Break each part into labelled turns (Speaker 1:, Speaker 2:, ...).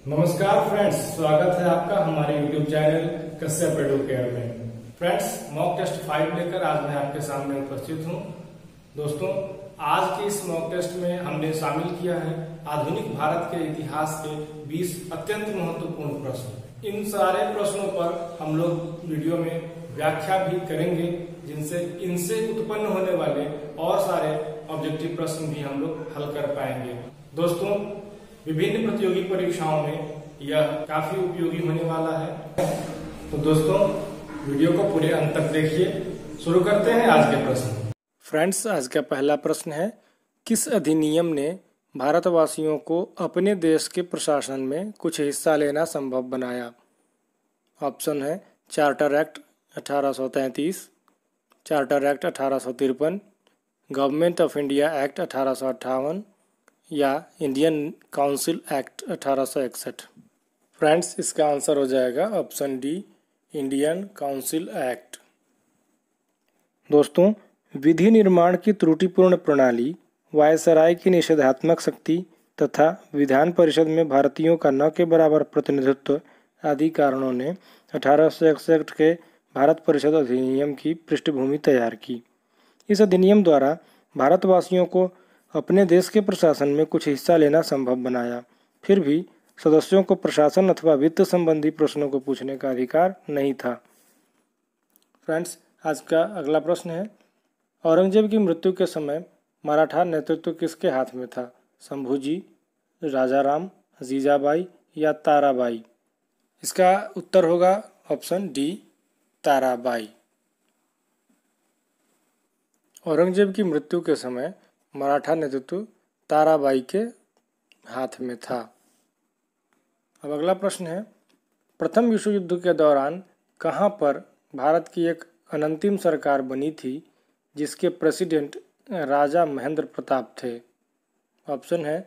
Speaker 1: नमस्कार फ्रेंड्स, स्वागत है आपका हमारे YouTube चैनल कश्यप एडुकेयर में। फ्रेंड्स, मॉक टेस्ट 5 लेकर आज मैं आपके सामने उपस्थित हूं। दोस्तों, आज के इस मॉक टेस्ट में हमने शामिल किया है आधुनिक भारत के इतिहास के 20 अत्यंत महत्वपूर्ण प्रश्न। इन सारे प्रश्नों पर हम लोग वीडियो में व्याख्या भी करेंगे, जिनसे इनसे उत्पन्न होने वाले और सारे ऑब्जेक्टिव प्रश्न भी हम लोग हल कर पाएंगे। दोस्तों, विभिन्न प्रतियोगी परीक्षाओं में यह काफी उपयोगी होने वाला है। तो दोस्तों, वीडियो को पूरे अंत तक देखिए। शुरू करते हैं आज के प्रश्न। फ्रेंड्स, आज का पहला प्रश्न है, किस अधिनियम ने भारतवासियों को अपने देश के प्रशासन में कुछ हिस्सा लेना संभव बनाया? ऑप्शन है charter act 1833, charter act 1853, government of India act 1858 या इंडियन काउंसिल एक्ट 1861। फ्रेंड्स, इसका आंसर हो जाएगा option D, Indian council act. दोस्तों, विधि निर्माण की त्रुटिपूर्ण प्रणाली, वायसराय की निषेधात्मक शक्ति तथा विधान परिषद में भारतीयों का न के बराबर प्रतिनिधित्व आदि कारणों ने 1861 के भारत परिषद अधिनियम की पृष्ठभूमि तैयार की। इस अधिनियम द्वारा भारतवासियों को अपने देश के प्रशासन में कुछ हिस्सा लेना संभव बनाया। फिर भी सदस्यों को प्रशासन अथवा वित्त संबंधी प्रश्नों को पूछने का अधिकार नहीं था। फ्रेंड्स, आज का अगला प्रश्न है, औरंगजेब की मृत्यु के समय मराठा नेतृत्व किसके हाथ में था? शंभूजी, राजाराम, जीजाबाई या ताराबाई? इसका उत्तर होगा ऑप्शन डी, ताराबाई। औरंगजेब की मृत्यु के समय मराठा नेतृत्व ताराबाई के हाथ में था। अब अगला प्रश्न है, प्रथम विश्व युद्ध के दौरान कहां पर भारत की एक अनंतिम सरकार बनी थी जिसके प्रेसिडेंट राजा महेंद्र प्रताप थे? ऑप्शन है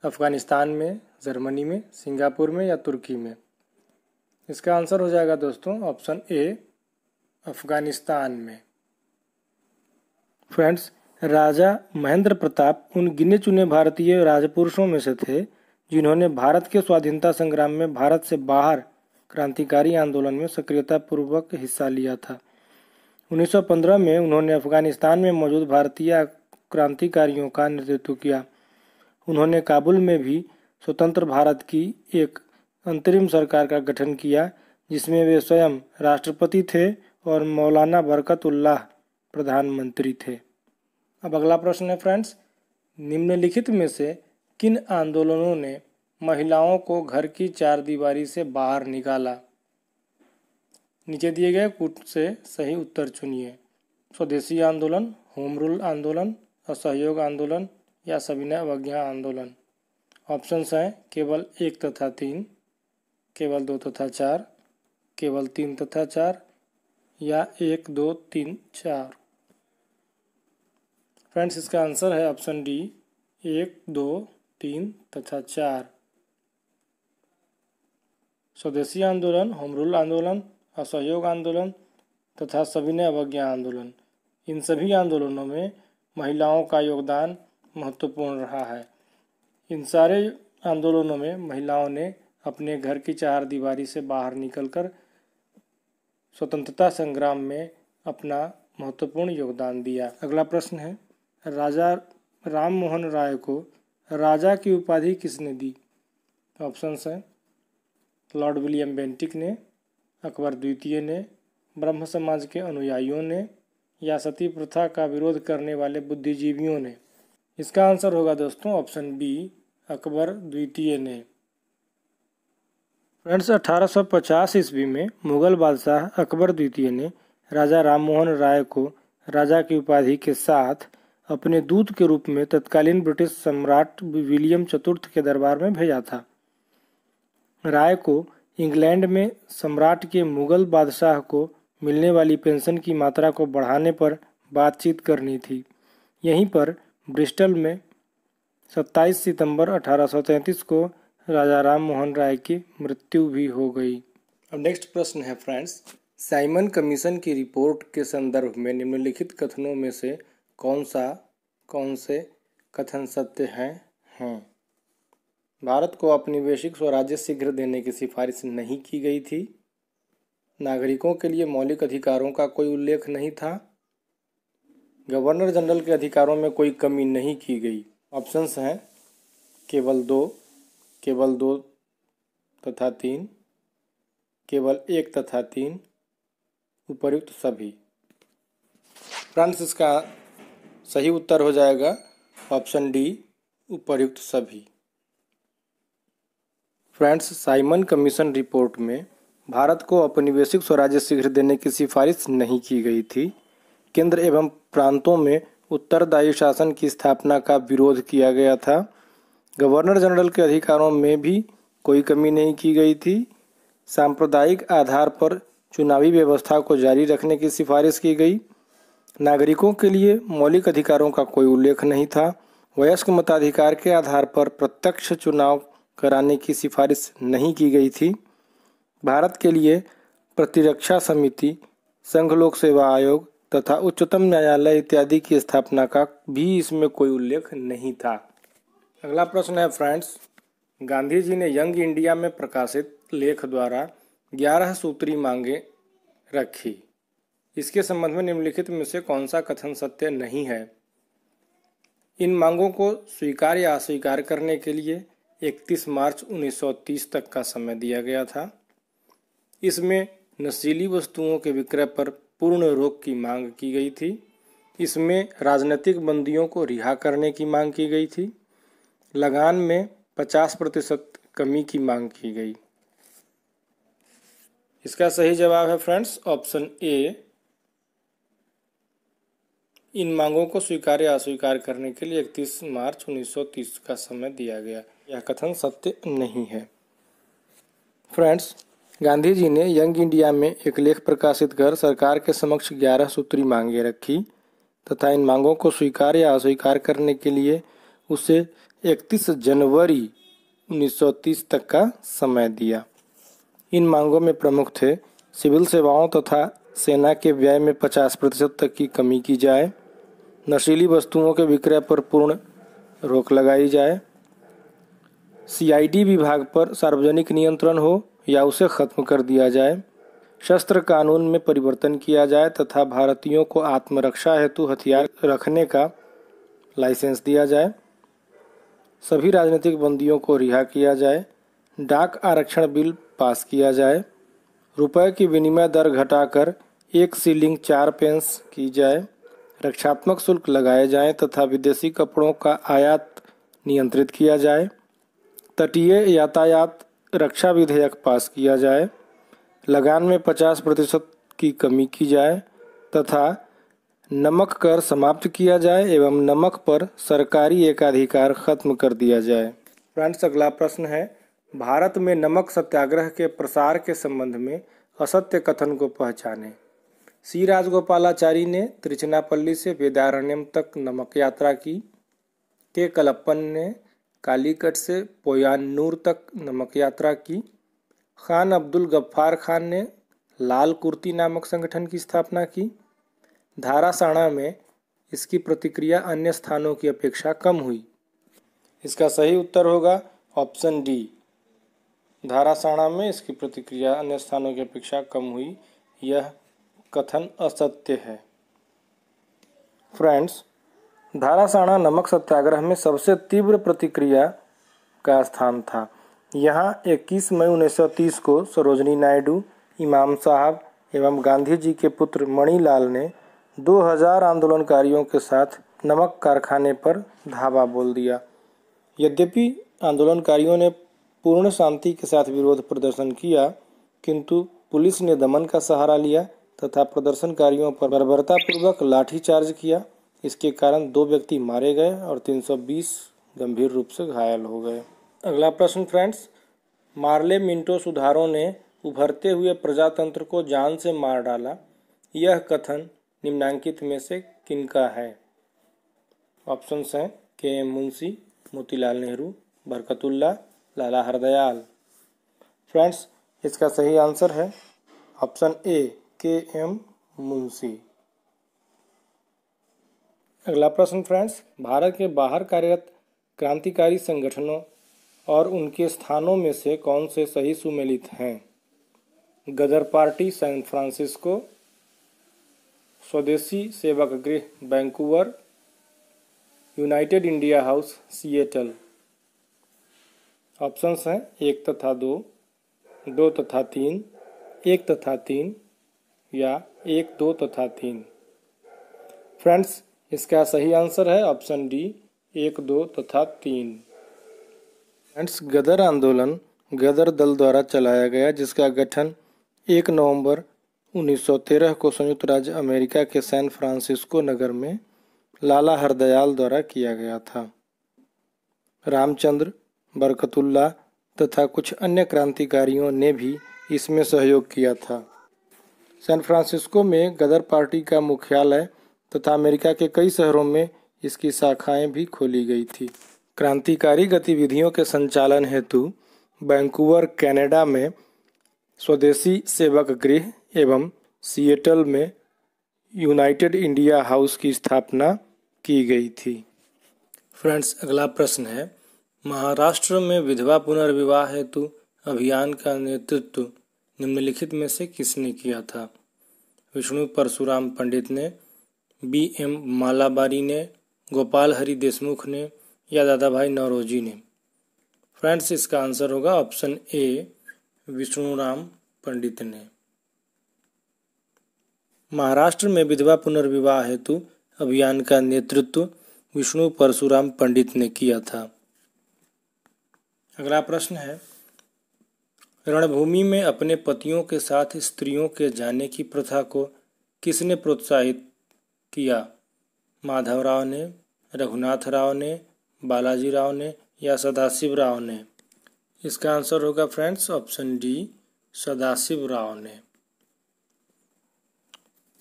Speaker 1: अफगानिस्तान में, जर्मनी में, सिंगापुर में या तुर्की में? इसका आंसर हो जाएगा दोस्तों ऑप्शन ए, अफगानिस्तान में। फ्रेंड्स, राजा महेंद्र प्रताप उन गिने चुने भारतीय राजपुरुषों में से थे जिन्होंने भारत के स्वाधीनता संग्राम में भारत से बाहर क्रांतिकारी आंदोलन में सक्रियतापूर्वक हिस्सा लिया था। 1915 में उन्होंने अफगानिस्तान में मौजूद भारतीय क्रांतिकारियों का नेतृत्व किया। उन्होंने काबुल में भी स्वतंत्र भारत की एक अंतरिम सरकार का गठन किया, जिसमें वे स्वयं राष्ट्रपति थे और मौलाना बरकतुल्लाह प्रधानमंत्री थे। अब अगला प्रश्न है फ्रेंड्स, निम्नलिखित में से किन आंदोलनों ने महिलाओं को घर की चार दीवारी से बाहर निकाला? नीचे दिए गए कूट से सही उत्तर चुनिए। स्वदेशी आंदोलन, होम रूल आंदोलन, असहयोग आंदोलन या सविनय अवज्ञा आंदोलन? ऑप्शंस हैं केवल 1 तथा 3, केवल 2 तथा 4, केवल 3 तथा 4 या 1, 2, 3, 4? फ्रेंड्स, इसका आंसर है ऑप्शन डी, 1, 2, 3 तथा 4। स्वदेशी आंदोलन, होम रूल आंदोलन, असहयोग आंदोलन तथा सविनय अवज्ञा आंदोलन, इन सभी आंदोलनों में महिलाओं का योगदान महत्वपूर्ण रहा है। इन सारे आंदोलनों में महिलाओं ने अपने घर की चार दीवारी से बाहर निकलकर स्वतंत्रता संग्राम में अपना महत्वपूर्ण योगदान दिया। अगला प्रश्न है, राजा राम मोहन राय को राजा की उपाधि किसने दी? ऑप्शंस हैं लॉर्ड विलियम बेंटिक ने, अकबर द्वितीय ने, ब्रह्म समाज के अनुयायियों ने या सती प्रथा का विरोध करने वाले बुद्धिजीवियों ने? इसका आंसर होगा दोस्तों ऑप्शन बी, अकबर द्वितीय ने। फ्रेंड्स, 1850 ईस्वी में मुगल बादशाह अकबर द्वितीय ने राजा राम मोहन राय को राजा की उपाधि के साथ अपने दूत के रूप में तत्कालीन ब्रिटिश सम्राट विलियम चतुर्थ के दरबार में भेजा था। राय को इंग्लैंड में सम्राट के मुगल बादशाह को मिलने वाली पेंशन की मात्रा को बढ़ाने पर बातचीत करनी थी। यहीं पर ब्रिस्टल में 27 सितंबर 1833 को राजा राम मोहन राय की मृत्यु भी हो गई। अब नेक्स्ट प्रश्न है फ्रेंड्स, साइमन कमीशन की रिपोर्ट के संदर्भ में निम्नलिखित कथनों में से कौन से कथन सत्य हैं? भारत को औपनिवेशिक स्वराज्य शीघ्र देने की सिफारिश नहीं की गई थी। नागरिकों के लिए मौलिक अधिकारों का कोई उल्लेख नहीं था। गवर्नर जनरल के अधिकारों में कोई कमी नहीं की गई। ऑप्शंस हैं केवल दो तथा 3, केवल 1 तथा 3, उपर्युक्त सभी। फ्रेंड्स, इसका सही उत्तर हो जाएगा ऑप्शन डी, उपर्युक्त सभी। फ्रेंड्स, साइमन कमीशन रिपोर्ट में भारत को औपनिवेशिक स्वराज्य शीघ्र देने की सिफारिश नहीं की गई थी। केंद्र एवं प्रांतों में उत्तरदायी शासन की स्थापना का विरोध किया गया था। गवर्नर जनरल के अधिकारों में भी कोई कमी नहीं की गई थी। सांप्रदायिक आधार पर चुनावी व्यवस्था को जारी रखने की सिफारिश की गई। नागरिकों के लिए मौलिक अधिकारों का कोई उल्लेख नहीं था। वयस्क मताधिकार के आधार पर प्रत्यक्ष चुनाव कराने की सिफारिश नहीं की गई थी। भारत के लिए प्रतिरक्षा समिति, संघ लोक सेवा आयोग तथा उच्चतम न्यायालय इत्यादि की स्थापना का भी इसमें कोई उल्लेख नहीं था। अगला प्रश्न है फ्रेंड्स, गांधी जी ने यंग इंडिया में प्रकाशित लेख द्वारा 11 सूत्री मांगे रखी। इसके संबंध में निम्नलिखित में से कौन सा कथन सत्य नहीं है? इन मांगों को स्वीकार या अस्वीकार करने के लिए 31 मार्च 1930 तक का समय दिया गया था। इसमें नशीली वस्तुओं के विक्रय पर पूर्ण रोक की मांग की गई थी। इसमें राजनीतिक बंदियों को रिहा करने की मांग की गई थी। लगान में 50% कमी की मांग की गई। इसका सही जवाब है फ्रेंड्स ऑप्शन ए। इन मांगों को स्वीकार या अस्वीकार करने के लिए 31 मार्च 1930 का समय दिया गया। यह कथन सत्य नहीं है। फ्रेंड्स, गांधी जी ने यंग इंडिया में एक लेख प्रकाशित कर सरकार के समक्ष 11 सूत्री मांगे रखी तथा इन मांगों को स्वीकार या अस्वीकार करने के लिए उसे 31 जनवरी 1930 तक का समय दिया। इन मांगों में प्रमुख थे सिविल सेवाओं तथा सेना के व्यय में 50% तक की कमी की जाए, नशीली वस्तुओं के विक्रय पर पूर्ण रोक लगाई जाए, सीआईडी विभाग पर सार्वजनिक नियंत्रण हो या उसे खत्म कर दिया जाए, शस्त्र कानून में परिवर्तन किया जाए तथा भारतीयों को आत्मरक्षा हेतु हथियार रखने का लाइसेंस दिया जाए, सभी राजनीतिक बंदियों को रिहा किया जाए, डाक आरक्षण बिल पास किया जाए, रुपए की विनिमय दर घटाकर 1 शिलिंग 4 पैसे की जाए, रक्षात्मक शुल्क लगाए जाएं तथा विदेशी कपड़ों का आयात नियंत्रित किया जाए, तटीय यातायात रक्षा विधेयक पास किया जाए, लगान में 50% की कमी की जाए तथा नमक कर समाप्त किया जाए एवं नमक पर सरकारी एकाधिकार खत्म कर दिया जाए। फ्रेंड्स, अगला प्रश्न है, भारत में नमक सत्याग्रह के प्रसार के संबंध में असत्य कथन को पहचाने। सी राजगोपालाचारी ने त्रिचनापल्ली से वेदारण्यम तक नमक यात्रा की। के कलप्पन ने कालीकट से पोयान्नूर तक नमक यात्रा की। खान अब्दुल गफ्फार खान ने लाल कुर्ती नामक संगठन की स्थापना की। धारासाना में इसकी प्रतिक्रिया अन्य स्थानों की अपेक्षा कम हुई। इसका सही उत्तर होगा ऑप्शन डी। धारासाना में इसकी प्रतिक्रिया अन्य स्थानों की अपेक्षा कम हुई। यह कथन असत्य है। फ्रेंड्स, धारासाना नमक सत्याग्रह में सबसे तीव्र प्रतिक्रिया का स्थान था। यहाँ 21 मई 1930 को सरोजनी नायडू, इमाम साहब एवं गांधी जी के पुत्र मणिलाल ने 2000 आंदोलनकारियों के साथ नमक कारखाने पर धावा बोल दिया। यद्यपि आंदोलनकारियों ने पूर्ण शांति के साथ विरोध प्रदर्शन किया, किंतु पुलिस ने दमन का सहारा लिया तथा प्रदर्शनकारियों पर बर्बरतापूर्वक लाठीचार्ज किया। इसके कारण 2 व्यक्ति मारे गए और 320 गंभीर रूप से घायल हो गए। अगला प्रश्न फ्रेंड्स, मार्ले मिंटो सुधारों ने उभरते हुए प्रजातंत्र को जान से मार डाला। यह कथन निम्नांकित में से किनका है? ऑप्शंस हैं के.एम. मुंशी, मोतीलाल नेहरू, बरकतुल्ला, लाला हरदयाल। फ्रेंड्स, इसका सही आंसर है ऑप्शन ए, के.एम. मुंशी। अगला प्रश्न फ्रेंड्स, भारत के बाहर कार्यरत क्रांतिकारी संगठनों और उनके स्थानों में से कौन से सही सुमेलित हैं? गदर पार्टी सैन फ्रांसिस्को, स्वदेशी सेवक गृह Vancouver, United India house Seattle. Options हैं 1 तथा 2, 2 तथा 3, 1 तथा 3 या 1, 2 तथा 3। फ्रेंड्स, इसका सही आंसर है ऑप्शन डी 1, 2 तथा 3। फ्रेंड्स, गदर आंदोलन गदर दल द्वारा चलाया गया, जिसका गठन 1 नवंबर 1913 को संयुक्त राज्य अमेरिका के सैन फ्रांसिस्को नगर में लाला हरदयाल द्वारा किया गया था। रामचंद्र, बरकतुल्लाह तथा कुछ अन्य क्रांतिकारियों ने भी इसमें सहयोग किया था। सैन फ्रांसिस्को में गदर पार्टी का मुख्यालय तथा अमेरिका के कई शहरों में इसकी शाखाएं भी खोली गई थी। क्रांतिकारी गतिविधियों के संचालन हेतु वैंकूवर, कनाडा में स्वदेशी सेवक गृह एवं सिएटल में यूनाइटेड इंडिया हाउस की स्थापना की गई थी। फ्रेंड्स, अगला प्रश्न है, महाराष्ट्र में विधवा पुनर्विवाह हेतु अभियान का नेतृत्व निम्नलिखित में से किसने किया था? विष्णु परशुराम पंडित ने, B.M. मालाबारी ने, गोपाल हरि देशमुख ने या दादाभाई नौरोजी ने? फ्रेंड्स, इसका आंसर होगा ऑप्शन ए विष्णुराम पंडित ने। महाराष्ट्र में विधवा पुनर्विवाह हेतु अभियान का नेतृत्व विष्णु परशुराम पंडित ने किया था। अगला प्रश्न है, रणभूमि में अपने पतियों के साथ स्त्रियों के जाने की प्रथा को किसने प्रोत्साहित किया? माधवराव ने, रघुनाथ राव ने, बालाजी राव ने या सदाशिव राव ने? इसका आंसर होगा friends option D Sadashiv Rao ने।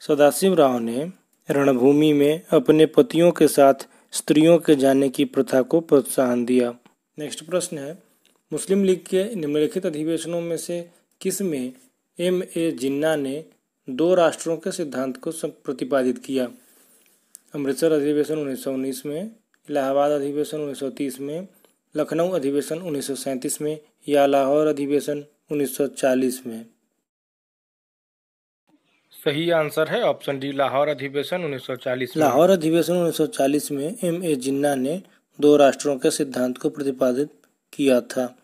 Speaker 1: सदाशिव राव ने रणभूमि में अपने पतियों के साथ स्त्रियों के जाने की प्रथा को प्रोत्साहन दिया। नेक्स्ट प्रश्न है, मुस्लिम लीग के निम्नलिखित अधिवेशनों में से किस में M.A. जिन्ना ने 2 राष्ट्रों के सिद्धांत को प्रतिपादित किया? अमृतसर अधिवेशन 1919 में, इलाहाबाद अधिवेशन 1930 में, लखनऊ अधिवेशन 1937 में या लाहौर अधिवेशन 1940 में? सही आंसर है ऑप्शन डी लाहौर अधिवेशन 1940 में। लाहौर अधिवेशन 1940 में M.A. जिन्ना ने 2 राष्ट्रों के सिद्धांत को प्रतिपादित किया था।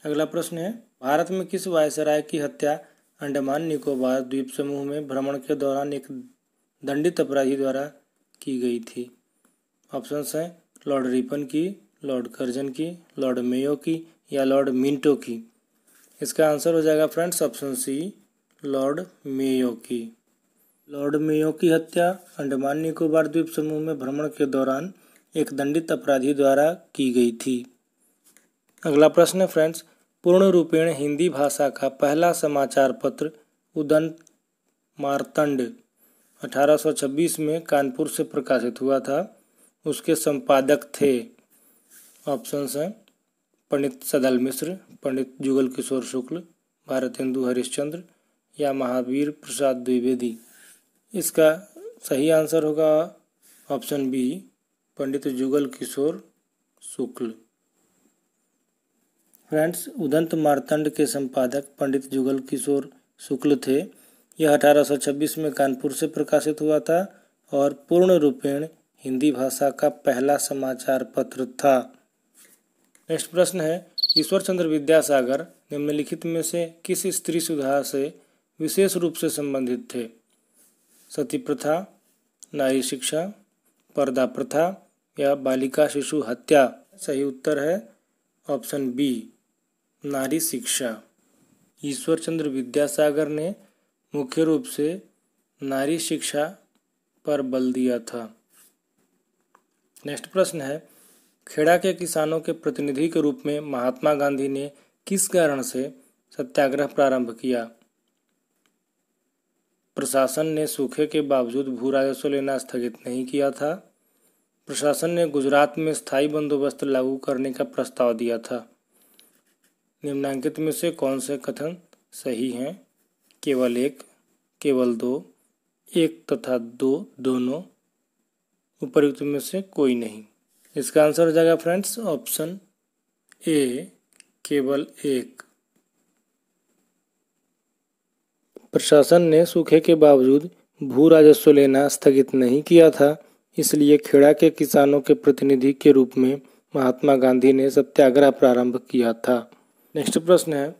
Speaker 1: अगला प्रश्न है, भारत में किस वायसराय की हत्या अंडमान निकोबार द्वीप समूह में भ्रमण के दौरान एक दंडित अपराधी द्वारा की गई थी? ऑप्शंस हैं लॉर्ड रिपन की, लॉर्ड कर्जन की, लॉर्ड मेयो की या लॉर्ड मिंटो की? इसका आंसर हो जाएगा friends option C Lord Mayo की। लॉर्ड मेयो की हत्या अंडमान निकोबार द्वीप समूह में भ्रमण के दौरान एक दंडित अपराधी द्वारा की गई थी। अगला प्रश्न है फ्रेंड्स, पूर्ण रूपेण हिंदी भाषा का पहला समाचार पत्र उदंत मार्तंड 1826 में कानपुर से प्रकाशित हुआ था। उसके संपादक थे, ऑप्शंस हैं पंडित सदल मिश्र, पंडित जुगल किशोर शुक्ल, भारतेंदु हरिश्चंद्र या महावीर प्रसाद द्विवेदी? इसका सही आंसर होगा ऑप्शन बी पंडित जुगल किशोर शुक्ल। फ्रेंड्स, उदंत मार्तंड के संपादक पंडित जुगल किशोर शुक्ल थे। यह 1826 में कानपुर से प्रकाशित हुआ था और पूर्ण रूपेण हिंदी भाषा का पहला समाचार पत्र था। नेक्स्ट प्रश्न है, ईश्वर चंद्र विद्यासागर निम्नलिखित में से किस स्त्री सुधार से विशेष रूप से संबंधित थे? सती प्रथा, नारी शिक्षा, पर्दा प्रथा या बालिका शिशु हत्या? सही उत्तर है ऑप्शन बी नारी शिक्षा। ईश्वर चंद्र विद्यासागर ने मुख्य रूप से नारी शिक्षा पर बल दिया था। नेक्स्ट प्रश्न है, खेड़ा के किसानों के प्रतिनिधि के रूप में महात्मा गांधी ने किस कारण से सत्याग्रह प्रारंभ किया? प्रशासन ने सूखे के बावजूद भू राजस्व लेना स्थगित नहीं किया था। प्रशासन ने गुजरात में स्थायी बंदोबस्त लागू करने का प्रस्ताव दिया था। निम्नलिखित में से कौन से कथन सही हैं? केवल 1, केवल 2, 1 तथा 2 दोनों, उपयुक्त में से कोई नहीं। इसका आंसर हो जाएगा फ्रेंड्स ऑप्शन ए केवल एक। प्रशासन ने सूखे के बावजूद भू राजस्व लेना स्थगित नहीं किया था, इसलिए खेड़ा के किसानों के प्रतिनिधि के रूप में महात्मा गांधी ने सत्याग्रह प्रारंभ किया था। नेक्स्ट प्रश्न है,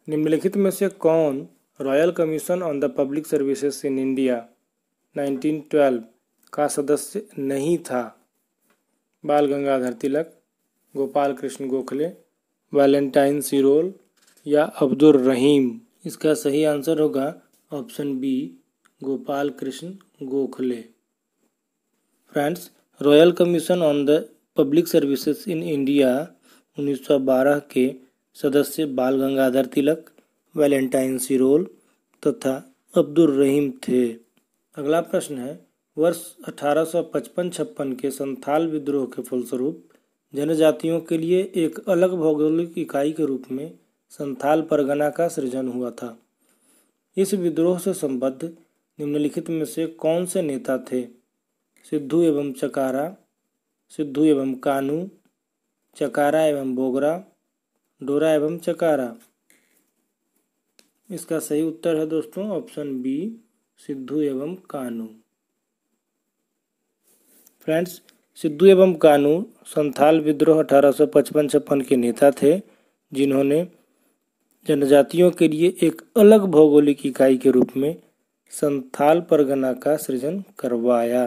Speaker 1: निम्नलिखित में से कौन royal commission on the public services in India 1912 का सदस्य नहीं था? बाल गंगाधर तिलक, गोपाल कृष्ण गोखले, वैलेंटाइन सिरोल या अब्दुल रहीम? इसका सही आंसर होगा option B, Gopal Krishna Gokhale. Friends, royal commission on the public services in India 1912 के सदस्य बाल गंगाधर तिलक, वैलेंटाइन सिरोल तथा अब्दुल रहीम थे। अगला प्रश्न है, वर्ष 1855-56 के संथाल विद्रोह के फलस्वरूप जनजातियों के लिए एक अलग भौगोलिक इकाई के रूप में संथाल परगना का सृजन हुआ था। इस विद्रोह से संबद्ध निम्नलिखित में से कौन से नेता थे? सिद्धू एवं चकारा, सिद्धू एवं कानू, चकारा एवं बोगरा, डोरा एवं चकारा? इसका सही उत्तर है दोस्तों ऑप्शन बी, सिद्धू एवं कानू। फ्रेंड्स, सिद्धू एवं कानू संथाल विद्रोह 1855-56 के नेता थे, जिन्होंने जनजातियों के लिए एक अलग भौगोलिक इकाई के रूप में संथाल परगना का सृजन करवाया।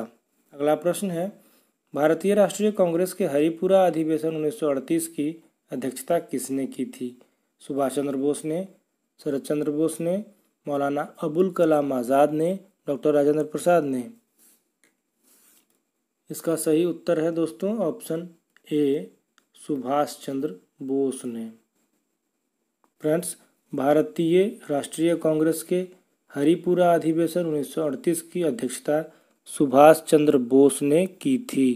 Speaker 1: अगला प्रश्न है, भारतीय राष्ट्रीय कांग्रेस के हरिपुरा अधिवेशन 1938 की अध्यक्षता किसने की थी? सुभाष चंद्र बोस ने, शरद चंद्र बोस ने, मौलाना अबुल कलाम आज़ाद ने, डॉक्टर राजेंद्र प्रसाद ने? इसका सही उत्तर है दोस्तों ऑप्शन ए, सुभाष चंद्र बोस ने। फ्रेंड्स, भारतीय राष्ट्रीय कांग्रेस के हरिपुरा अधिवेशन 1938 की अध्यक्षता सुभाष चंद्र बोस ने की थी।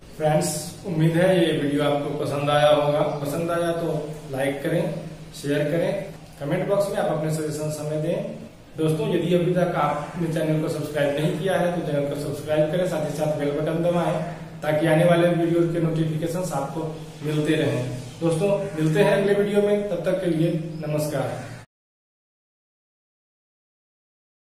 Speaker 1: फ्रेंड्स, उम्मीद है ये वीडियो आपको पसंद आया होगा। पसंद आया तो लाइक करें, शेयर करें, कमेंट बॉक्स में आप अपने सजेशन हमें दें। दोस्तों, यदि अभी तक आपने चैनल को सब्सक्राइब नहीं किया है तो चैनल को सब्सक्राइब करें, साथ ही साथ बेल बटन दबाएं ताकि आने वाले वीडियो के नोटिफिकेशन आपको मिलते रहें। दोस्तों, मिलते हैं अगले वीडियो में, तब तक के लिए नमस्कार।